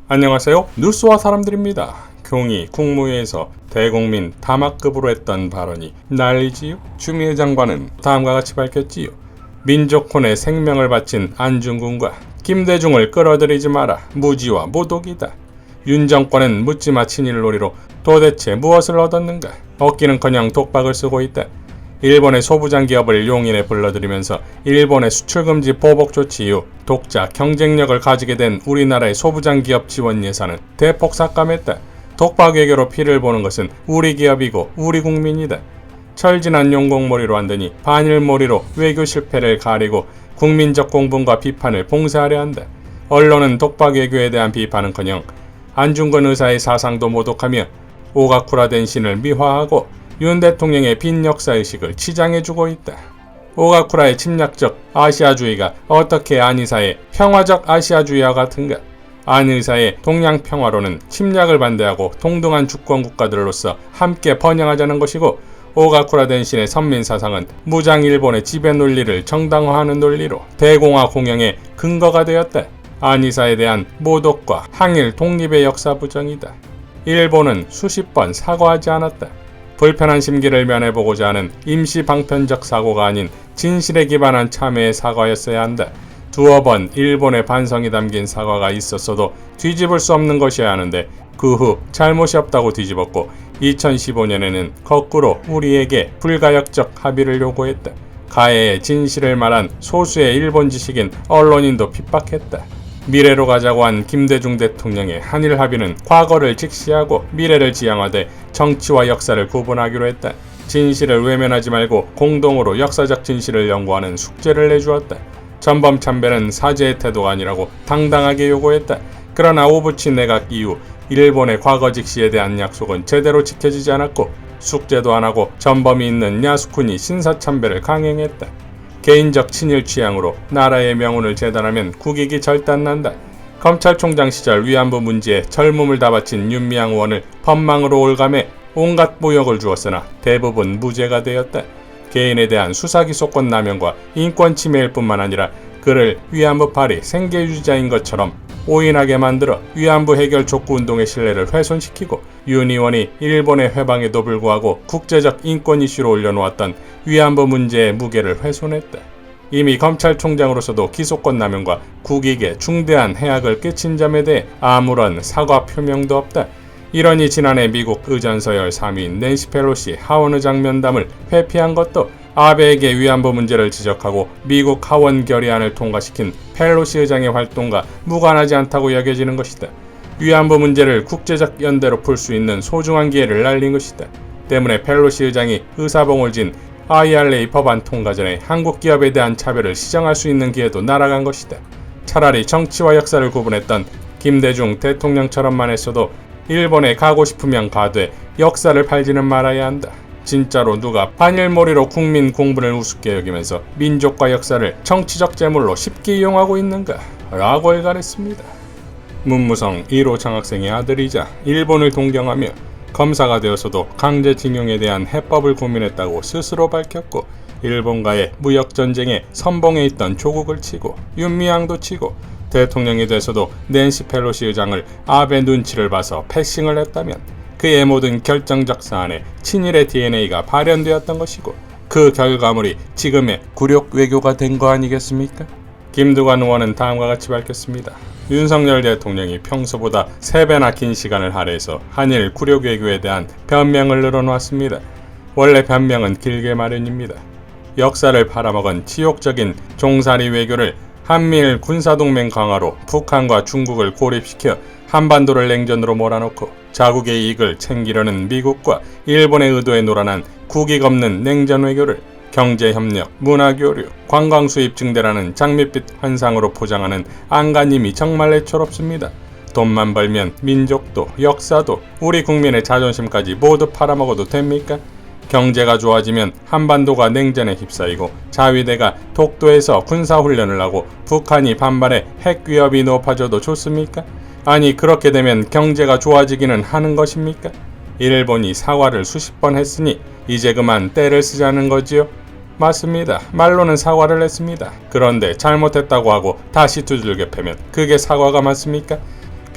안녕하세요. 뉴스와 사람들입니다. 경희 국무회에서 대국민 담화급으로 했던 발언이 난리지요. 추미애 장관은 다음과 같이 밝혔지요. 민족혼에 생명을 바친 안중근과 김대중을 끌어들이지 마라. 무지와 모독이다. 윤 정권은 묻지마 친일놀이로 도대체 무엇을 얻었는가. 얻기는커녕 독박을 쓰고 있다. 일본의 소부장 기업을 용인에 불러들이면서 일본의 수출금지 보복 조치 이후 독자 경쟁력을 가지게 된 우리나라의 소부장 기업 지원 예산은 대폭 삭감했다. 독박 외교로 피를 보는 것은 우리 기업이고 우리 국민이다. 철진한 용공몰이로 안 되니 반일몰이로 외교 실패를 가리고 국민적 공분과 비판을 봉사하려 한다. 언론은 독박 외교에 대한 비판은커녕 안중근 의사의 사상도 모독하며 오가쿠라 덴신을 미화하고 윤 대통령의 빈 역사의식을 치장해주고 있다. 오가쿠라의 침략적 아시아주의가 어떻게 안 의사의 평화적 아시아주의와 같은가? 안 의사의 동양평화로는 침략을 반대하고 동등한 주권국가들로서 함께 번영하자는 것이고, 오가쿠라 덴신의 선민사상은 무장 일본의 지배 논리를 정당화하는 논리로 대공화 공영의 근거가 되었다. 안 의사에 대한 모독과 항일 독립의 역사 부정이다. 일본은 수십 번 사과하지 않았다. 불편한 심기를 면해보고자 하는 임시 방편적 사고가 아닌 진실에 기반한 참회의 사과였어야 한다. 두어 번 일본의 반성이 담긴 사과가 있었어도 뒤집을 수 없는 것이어야 하는데 그 후 잘못이 없다고 뒤집었고 2015년에는 거꾸로 우리에게 불가역적 합의를 요구했다. 가해의 진실을 말한 소수의 일본 지식인 언론인도 핍박했다. 미래로 가자고 한 김대중 대통령의 한일 합의는 과거를 직시하고 미래를 지향하되 정치와 역사를 구분하기로 했다. 진실을 외면하지 말고 공동으로 역사적 진실을 연구하는 숙제를 내주었다. 전범 참배는 사죄의 태도가 아니라고 당당하게 요구했다. 그러나 오부치 내각 이후 일본의 과거 직시에 대한 약속은 제대로 지켜지지 않았고 숙제도 안 하고 전범이 있는 야스쿠니 신사참배를 강행했다. 개인적 친일 취향으로 나라의 명운을 재단하면 국익이 절단난다. 검찰총장 시절 위안부 문제에 젊음을 다 바친 윤미향 의원을 법망으로 올감해 온갖 모욕을 주었으나 대부분 무죄가 되었다. 개인에 대한 수사기소권 남용과 인권 침해일 뿐만 아니라 그를 위안부 파리 생계유지자인 것처럼 오인하게 만들어 위안부 해결 촉구운동의 신뢰를 훼손시키고 윤 의원이 일본의 회방에도 불구하고 국제적 인권 이슈로 올려놓았던 위안부 문제의 무게를 훼손했다. 이미 검찰총장으로서도 기소권 남용과 국익에 중대한 해악을 끼친 점에 대해 아무런 사과 표명도 없다. 이러니 지난해 미국 의전서열 3위인 낸시 펠로시 하원의장 면담을 회피한 것도 아베에게 위안부 문제를 지적하고 미국 하원 결의안을 통과시킨 펠로시 의장의 활동과 무관하지 않다고 여겨지는 것이다. 위안부 문제를 국제적 연대로 풀 수 있는 소중한 기회를 날린 것이다. 때문에 펠로시 의장이 의사봉을 진 IRA 법안 통과 전에 한국 기업에 대한 차별을 시정할 수 있는 기회도 날아간 것이다. 차라리 정치와 역사를 구분했던 김대중 대통령처럼만 했어도 일본에 가고 싶으면 가되 역사를 팔지는 말아야 한다. 진짜로 누가 반일몰이로 국민 공분을 우습게 여기면서 민족과 역사를 정치적 재물로 쉽게 이용하고 있는가? 라고 일갈했습니다. 문무성 1호 장학생의 아들이자 일본을 동경하며 검사가 되어서도 강제징용에 대한 해법을 고민했다고 스스로 밝혔고, 일본과의 무역전쟁에 선봉에 있던 조국을 치고 윤미향도 치고 대통령이 돼서도 낸시 펠로시 의장을 아베 눈치를 봐서 패싱을 했다면 그의 모든 결정적 사안에 친일의 DNA가 발현되었던 것이고 그 결과물이 지금의 굴욕 외교가 된 거 아니겠습니까? 김두관 의원은 다음과 같이 밝혔습니다. 윤석열 대통령이 평소보다 3배나 긴 시간을 할애해서 한일 굴욕 외교에 대한 변명을 늘어놓았습니다. 원래 변명은 길게 마련입니다. 역사를 팔아먹은 치욕적인 종살이 외교를 한미일 군사동맹 강화로 북한과 중국을 고립시켜 한반도를 냉전으로 몰아넣고 자국의 이익을 챙기려는 미국과 일본의 의도에 노란한 국익 없는 냉전 외교를 경제협력, 문화교류, 관광수입 증대라는 장밋빛 환상으로 포장하는 안간힘이 정말 애처롭습니다. 돈만 벌면 민족도 역사도 우리 국민의 자존심까지 모두 팔아먹어도 됩니까? 경제가 좋아지면 한반도가 냉전에 휩싸이고 자위대가 독도에서 군사훈련을 하고 북한이 반발해 핵위협이 높아져도 좋습니까? 아니, 그렇게 되면 경제가 좋아지기는 하는 것입니까? 일본이 사과를 수십 번 했으니 이제 그만 때를 쓰자는 거지요? 맞습니다. 말로는 사과를 했습니다. 그런데 잘못했다고 하고 다시 두들겨 패면 그게 사과가 맞습니까?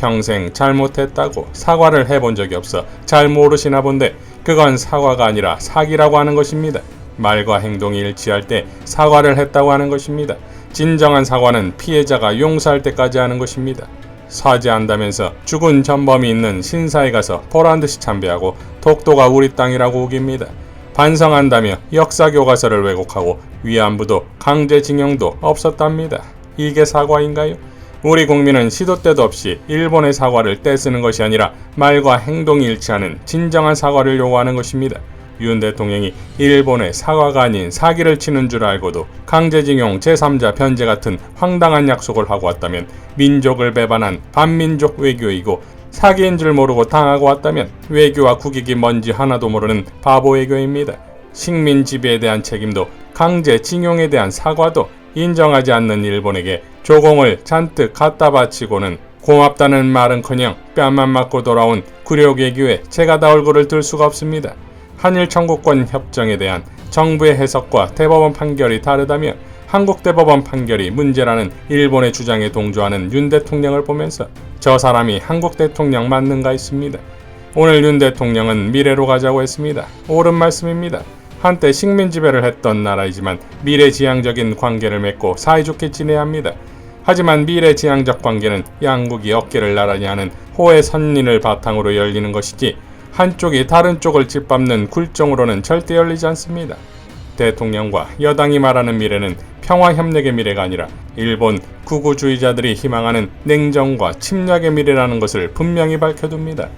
평생 잘못했다고 사과를 해본 적이 없어 잘 모르시나 본데 그건 사과가 아니라 사기라고 하는 것입니다. 말과 행동이 일치할 때 사과를 했다고 하는 것입니다. 진정한 사과는 피해자가 용서할 때까지 하는 것입니다. 사죄한다면서 죽은 전범이 있는 신사에 가서 보란듯이 참배하고 독도가 우리 땅이라고 우깁니다. 반성한다며 역사교과서를 왜곡하고 위안부도 강제징용도 없었답니다. 이게 사과인가요? 우리 국민은 시도 때도 없이 일본의 사과를 떼쓰는 것이 아니라 말과 행동이 일치하는 진정한 사과를 요구하는 것입니다. 윤 대통령이 일본의 사과가 아닌 사기를 치는 줄 알고도 강제징용 제3자 변제 같은 황당한 약속을 하고 왔다면 민족을 배반한 반민족 외교이고 사기인 줄 모르고 당하고 왔다면 외교와 국익이 뭔지 하나도 모르는 바보 외교입니다. 식민 지배에 대한 책임도 강제징용에 대한 사과도 인정하지 않는 일본에게 조공을 잔뜩 갖다 바치고는 고맙다는 말은커녕 뺨만 맞고 돌아온 굴욕 외교에 제가 다 얼굴을 들 수가 없습니다. 한일 청구권 협정에 대한 정부의 해석과 대법원 판결이 다르다며 한국 대법원 판결이 문제라는 일본의 주장에 동조하는 윤 대통령을 보면서 저 사람이 한국 대통령 맞는가 했습니다. 오늘 윤 대통령은 미래로 가자고 했습니다. 옳은 말씀입니다. 한때 식민 지배를 했던 나라이지만 미래지향적인 관계를 맺고 사이좋게 지내야 합니다. 하지만 미래지향적 관계는 양국이 어깨를 나란히 하는 호의 선린을 바탕으로 열리는 것이지 한쪽이 다른 쪽을 짓밟는 굴종으로는 절대 열리지 않습니다. 대통령과 여당이 말하는 미래는 평화협력의 미래가 아니라 일본 구구주의자들이 희망하는 냉정과 침략의 미래라는 것을 분명히 밝혀둡니다.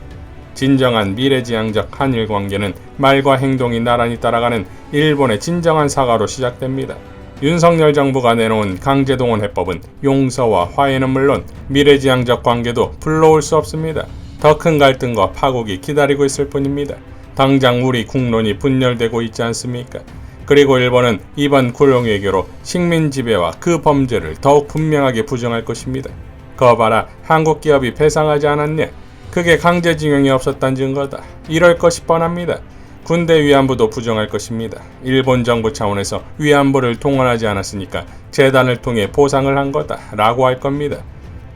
진정한 미래지향적 한일 관계는 말과 행동이 나란히 따라가는 일본의 진정한 사과로 시작됩니다. 윤석열 정부가 내놓은 강제동원 해법은 용서와 화해는 물론 미래지향적 관계도 불러올 수 없습니다. 더 큰 갈등과 파국이 기다리고 있을 뿐입니다. 당장 우리 국론이 분열되고 있지 않습니까? 그리고 일본은 이번 고용외교로 식민 지배와 그 범죄를 더욱 분명하게 부정할 것입니다. 거봐라, 한국 기업이 배상하지 않았냐? 그게 강제징용이 없었단 증거다. 이럴 것이 뻔합니다. 군대 위안부도 부정할 것입니다. 일본 정부 차원에서 위안부를 동원하지 않았으니까 재단을 통해 보상을 한 거다 라고 할 겁니다.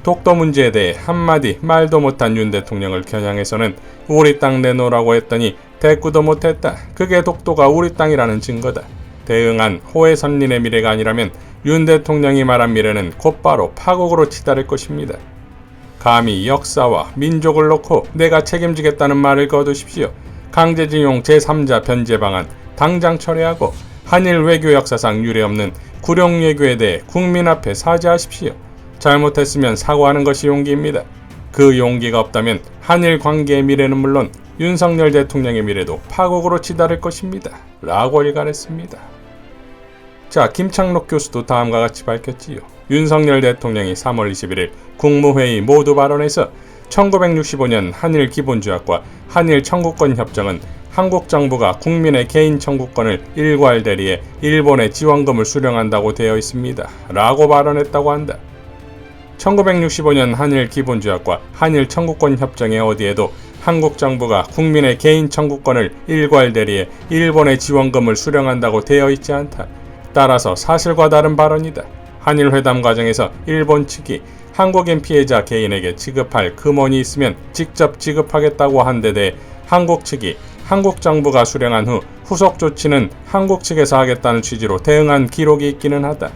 독도 문제에 대해 한마디 말도 못한 윤 대통령을 겨냥해서는 우리 땅 내놓으라고 했더니 대꾸도 못했다. 그게 독도가 우리 땅이라는 증거다. 대응한 호의 선린의 미래가 아니라면 윤 대통령이 말한 미래는 곧바로 파국으로 치달을 것입니다. 감히 역사와 민족을 놓고 내가 책임지겠다는 말을 거두십시오. 강제징용 제3자 변제 방안 당장 철회하고 한일 외교 역사상 유례없는 굴욕 외교에 대해 국민 앞에 사죄하십시오. 잘못했으면 사과하는 것이 용기입니다. 그 용기가 없다면 한일 관계의 미래는 물론 윤석열 대통령의 미래도 파국으로 치달을 것입니다. 라고 일갈했습니다. 자, 김창록 교수도 다음과 같이 밝혔지요. 윤석열 대통령이 3월 21일 국무회의 모두 발언에서 1965년 한일 기본조약과 한일 청구권 협정은 한국 정부가 국민의 개인 청구권을 일괄 대리해 일본에 지원금을 수령한다고 되어 있습니다. 라고 발언했다고 한다. 1965년 한일 기본조약과 한일 청구권 협정의 어디에도 한국 정부가 국민의 개인 청구권을 일괄 대리해 일본에 지원금을 수령한다고 되어 있지 않다. 따라서 사실과 다른 발언이다. 한일 회담 과정에서 일본 측이 한국인 피해자 개인에게 지급할 금원이 있으면 직접 지급하겠다고 한 데 대해 한국 측이 한국 정부가 수령한 후 후속 조치는 한국 측에서 하겠다는 취지로 대응한 기록이 있기는 하다.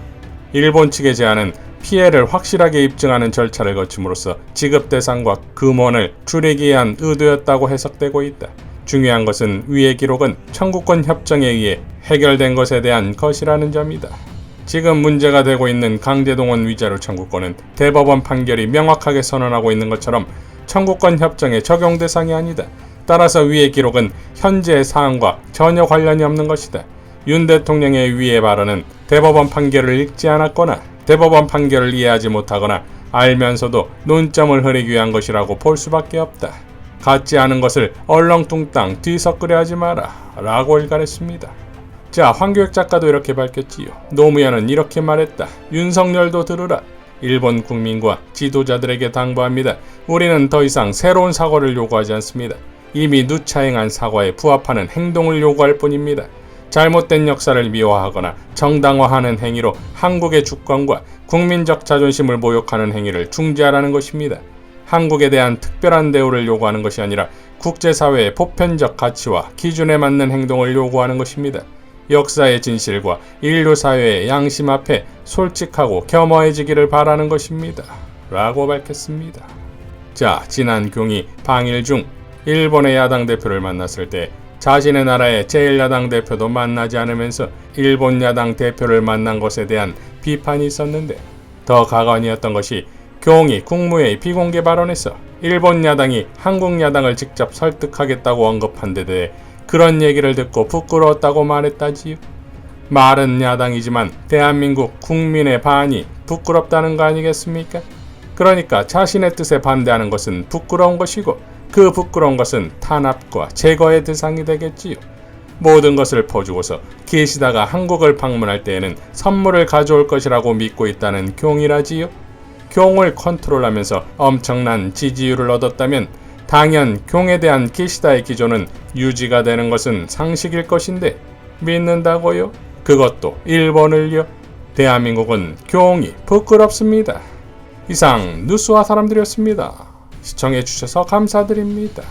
일본 측의 제안은 피해를 확실하게 입증하는 절차를 거침으로써 지급 대상과 금원을 줄이기 위한 의도였다고 해석되고 있다. 중요한 것은 위의 기록은 청구권 협정에 의해 해결된 것에 대한 것이라는 점이다. 지금 문제가 되고 있는 강제동원 위자료 청구권은 대법원 판결이 명확하게 선언하고 있는 것처럼 청구권 협정의 적용 대상이 아니다. 따라서 위의 기록은 현재의 사안과 전혀 관련이 없는 것이다. 윤 대통령의 위의 발언은 대법원 판결을 읽지 않았거나 대법원 판결을 이해하지 못하거나 알면서도 논점을 흐리기 위한 것이라고 볼 수밖에 없다. 같지 않은 것을 얼렁뚱땅 뒤섞으려 하지 마라 라고 일갈했습니다. 자, 황교익 작가도 이렇게 밝혔지요. 노무현은 이렇게 말했다. 윤석열도 들으라. 일본 국민과 지도자들에게 당부합니다. 우리는 더 이상 새로운 사과를 요구하지 않습니다. 이미 누차 행한 사과에 부합하는 행동을 요구할 뿐입니다. 잘못된 역사를 미화하거나 정당화하는 행위로 한국의 주권과 국민적 자존심을 모욕하는 행위를 중지하라는 것입니다. 한국에 대한 특별한 대우를 요구하는 것이 아니라 국제사회의 보편적 가치와 기준에 맞는 행동을 요구하는 것입니다. 역사의 진실과 인류 사회의 양심 앞에 솔직하고 겸허해지기를 바라는 것입니다. 라고 밝혔습니다. 자, 지난 경위 방일 중 일본의 야당 대표를 만났을 때 자신의 나라의 제1야당 대표도 만나지 않으면서 일본 야당 대표를 만난 것에 대한 비판이 있었는데, 더 가관이었던 것이 경위 국무회의 비공개 발언에서 일본 야당이 한국 야당을 직접 설득하겠다고 언급한 데 대해 그런 얘기를 듣고 부끄러웠다고 말했다지요. 말은 야당이지만 대한민국 국민의 반이 부끄럽다는 거 아니겠습니까? 그러니까 자신의 뜻에 반대하는 것은 부끄러운 것이고 그 부끄러운 것은 탄압과 제거의 대상이 되겠지요. 모든 것을 퍼주고서 기시다가 한국을 방문할 때에는 선물을 가져올 것이라고 믿고 있다는 경이라지요. 경을 컨트롤하면서 엄청난 지지율을 얻었다면 당연 경에 대한 기시다의 기조는 유지가 되는 것은 상식일 것인데 믿는다고요? 그것도 일본을요? 대한민국은 경이 부끄럽습니다. 이상 뉴스와 사람들이었습니다. 시청해주셔서 감사드립니다.